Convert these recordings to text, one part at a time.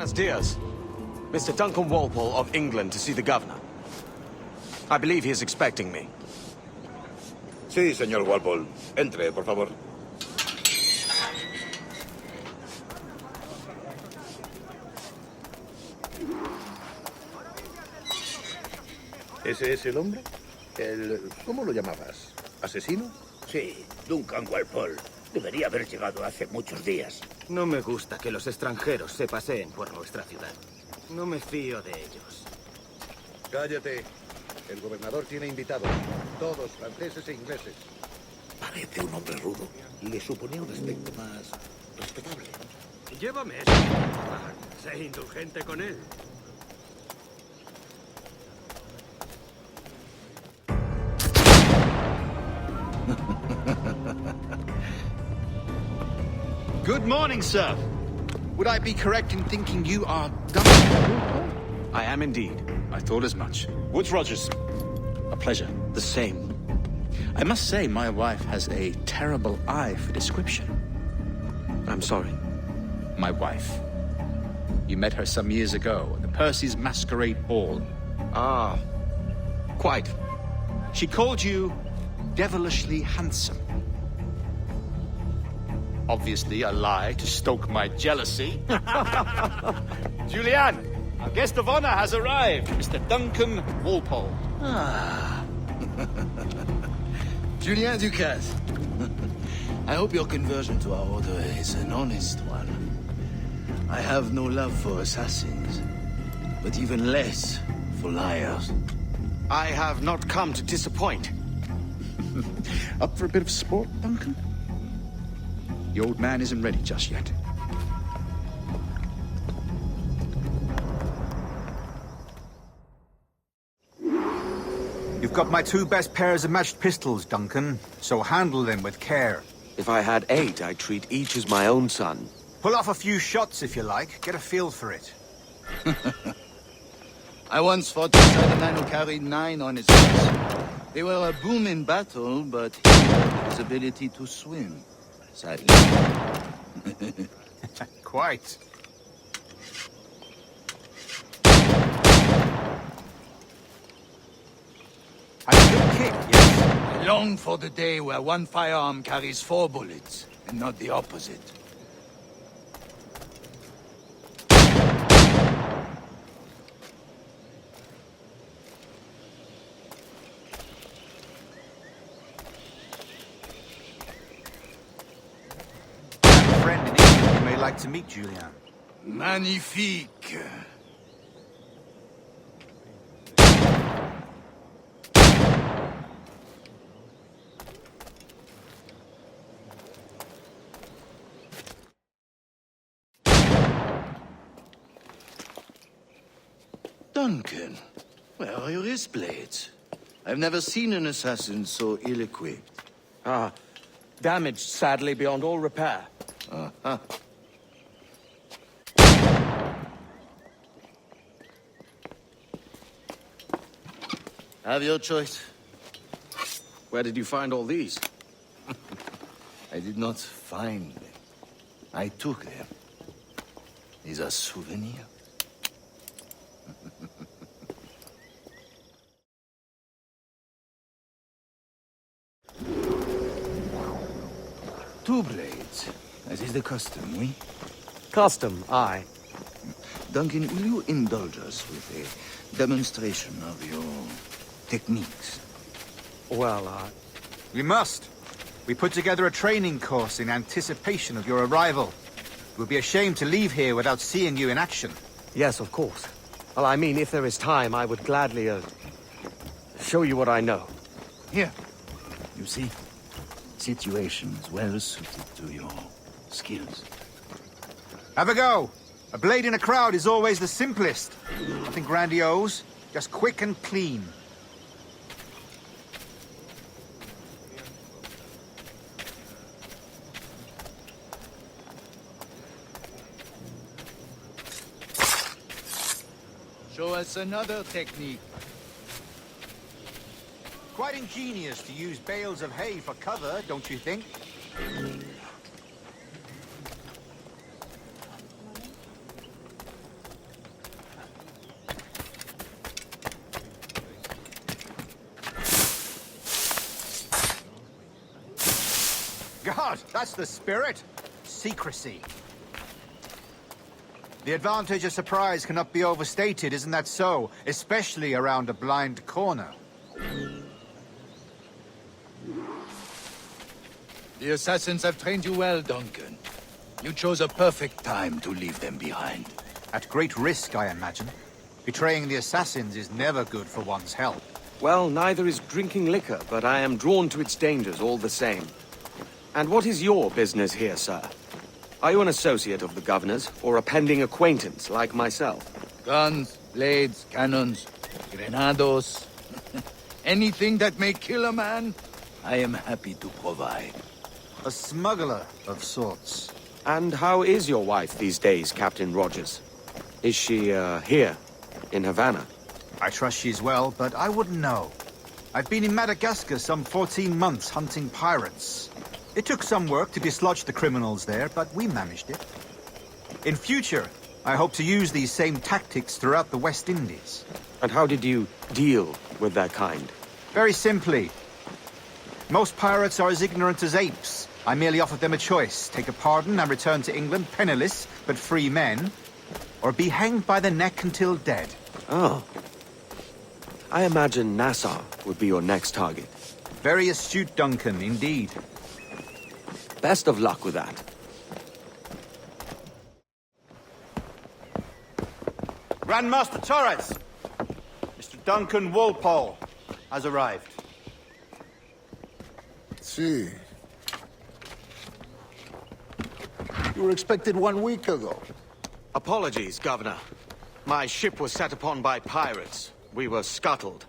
Buenos dias. Mr. Duncan Walpole of England to see the governor. I believe he is expecting me. Sí, señor Walpole. Entre, por favor. ¿Ese es el hombre? ¿Cómo lo llamabas? ¿Asesino? Sí, Duncan Walpole. Debería haber llegado hace muchos días. No me gusta que los extranjeros se paseen por nuestra ciudad. No me fío de ellos. Cállate. El gobernador tiene invitados. Todos franceses e ingleses. Parece un hombre rudo. Le suponía un aspecto más respetable. Llévame eso. Sé indulgente con él. Good morning, sir. Would I be correct in thinking you are Duncan? I am indeed. I thought as much. Woods Rogers. A pleasure. The same. I must say, my wife has a terrible eye for description. I'm sorry. My wife. You met her some years ago at the Percy's Masquerade Ball. Ah, quite. She called you devilishly handsome. Obviously a lie to stoke my jealousy. Julianne, our guest of honor has arrived, Mr. Duncan Walpole. Ah. Julien Ducasse. I hope your conversion to our order is an honest one. I have no love for assassins, but even less for liars. I have not come to disappoint. Up for a bit of sport, Duncan? The old man isn't ready just yet. You've got my two best pairs of matched pistols, Duncan, so handle them with care. If I had 8, I'd treat each as my own son. Pull off a few shots if you like, get a feel for it. I once fought beside a man who carried 9 on his horse. They were a boom in battle, but he had his ability to swim. Sadly. Quite. A good kick, yes. I long for the day where one firearm carries 4 bullets, and not the opposite. Friend in England you may like to meet, Julian. Magnifique. Duncan, where are your wrist blades? I've never seen an assassin so ill-equipped. Ah, damaged sadly beyond all repair. Uh-huh. Have your choice. Where did you find all these? I did not find them. I took them. These are souvenirs. Two blades. As is the custom, oui? Custom, aye. Duncan, will you indulge us with a demonstration of your techniques? Well, We must. We put together a training course in anticipation of your arrival. It would be a shame to leave here without seeing you in action. yes, of course. Well, I mean, if there is time, I would gladly, show you what I know. Here. You see? Situations well suited to your skills. Have a go. A blade in a crowd is always the simplest. Nothing grandiose, just quick and clean. Show us another technique. Quite ingenious to use bales of hay for cover, don't you think? God, that's the spirit. Secrecy. The advantage of surprise cannot be overstated, isn't that so? Especially around a blind corner. The assassins have trained you well, Duncan. You chose a perfect time to leave them behind. At great risk, I imagine. Betraying the assassins is never good for one's health. Well, neither is drinking liquor, but I am drawn to its dangers all the same. And what is your business here, sir? Are you an associate of the governor's, or a pending acquaintance like myself? Guns, blades, cannons, grenados. Anything that may kill a man, I am happy to provide. A smuggler of sorts. And how is your wife these days, Captain Rogers? Is she, here, in Havana? I trust she's well, but I wouldn't know. I've been in Madagascar some 14 months hunting pirates. It took some work to dislodge the criminals there, but we managed it. In future, I hope to use these same tactics throughout the West Indies. And how did you deal with that kind? Very simply. Most pirates are as ignorant as apes. I merely offered them a choice. Take a pardon and return to England penniless, but free men. Or be hanged by the neck until dead. Oh. I imagine Nassau would be your next target. Very astute, Duncan, indeed. Best of luck with that. Grandmaster Torres! Mr. Duncan Walpole has arrived. See. You were expected 1 week ago. Apologies, Governor. My ship was set upon by pirates. We were scuttled.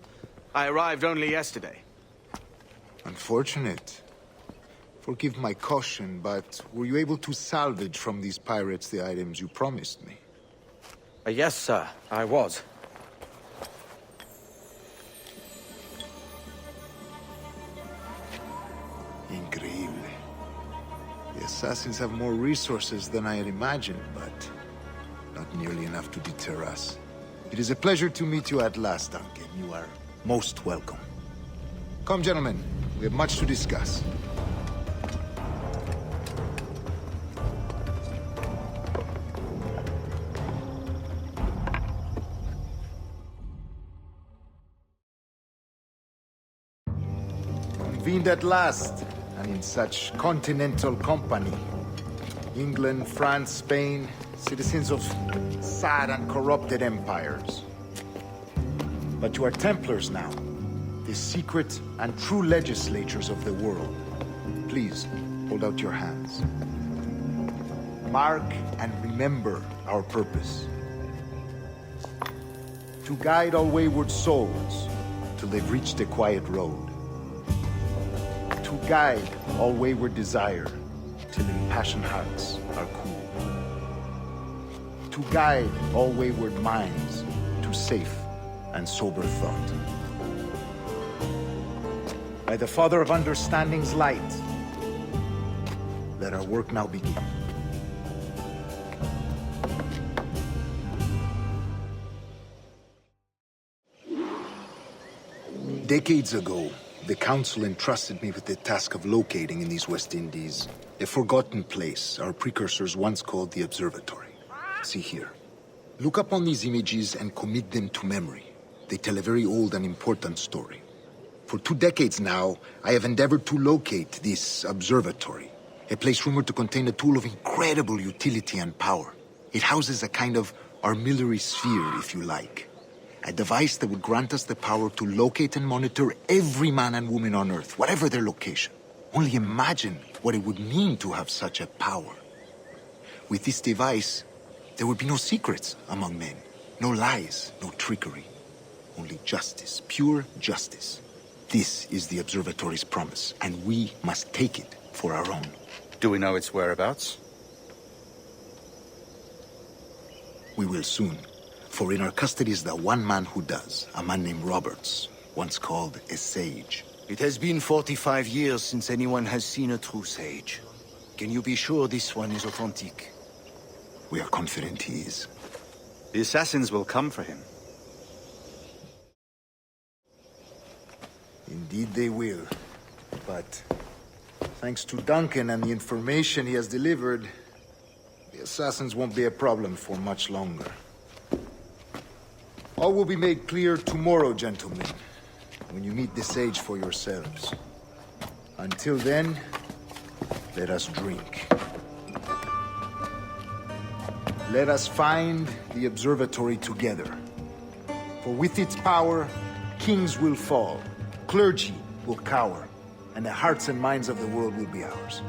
I arrived only yesterday. Unfortunate. Forgive my caution, but were you able to salvage from these pirates the items you promised me? Yes, sir, I was. Increíble. The assassins have more resources than I had imagined, but not nearly enough to deter us. It is a pleasure to meet you at last, Duncan. You are most welcome. Come, gentlemen. We have much to discuss. Convened at last, and in such continental company. England, France, Spain, citizens of sad and corrupted empires. But you are Templars now, the secret and true legislators of the world. Please, hold out your hands. Mark and remember our purpose. To guide all wayward souls till they've reached the quiet road. To guide all wayward desire till impassioned hearts are cool. To guide all wayward minds to safe and sober thought. By the Father of Understanding's light, let our work now begin. Decades ago, the Council entrusted me with the task of locating in these West Indies a forgotten place our precursors once called the Observatory. See here. Look upon these images and commit them to memory. They tell a very old and important story. For 2 decades now, I have endeavored to locate this observatory, a place rumored to contain a tool of incredible utility and power. It houses a kind of armillary sphere, if you like. A device that would grant us the power to locate and monitor every man and woman on Earth, whatever their location. Only imagine what it would mean to have such a power. With this device, there would be no secrets among men, no lies, no trickery. Only justice, pure justice. This is the observatory's promise, and we must take it for our own. Do we know its whereabouts? We will soon. For in our custody is the one man who does, a man named Roberts, once called a sage. It has been 45 years since anyone has seen a true sage. Can you be sure this one is authentic? We are confident he is. The assassins will come for him. Indeed they will. But Thanks to Duncan and the information he has delivered, the assassins won't be a problem for much longer. All will be made clear tomorrow, gentlemen, when you meet the sage for yourselves. Until then, let us drink. Let us find the observatory together. For with its power, kings will fall, clergy will cower, and the hearts and minds of the world will be ours.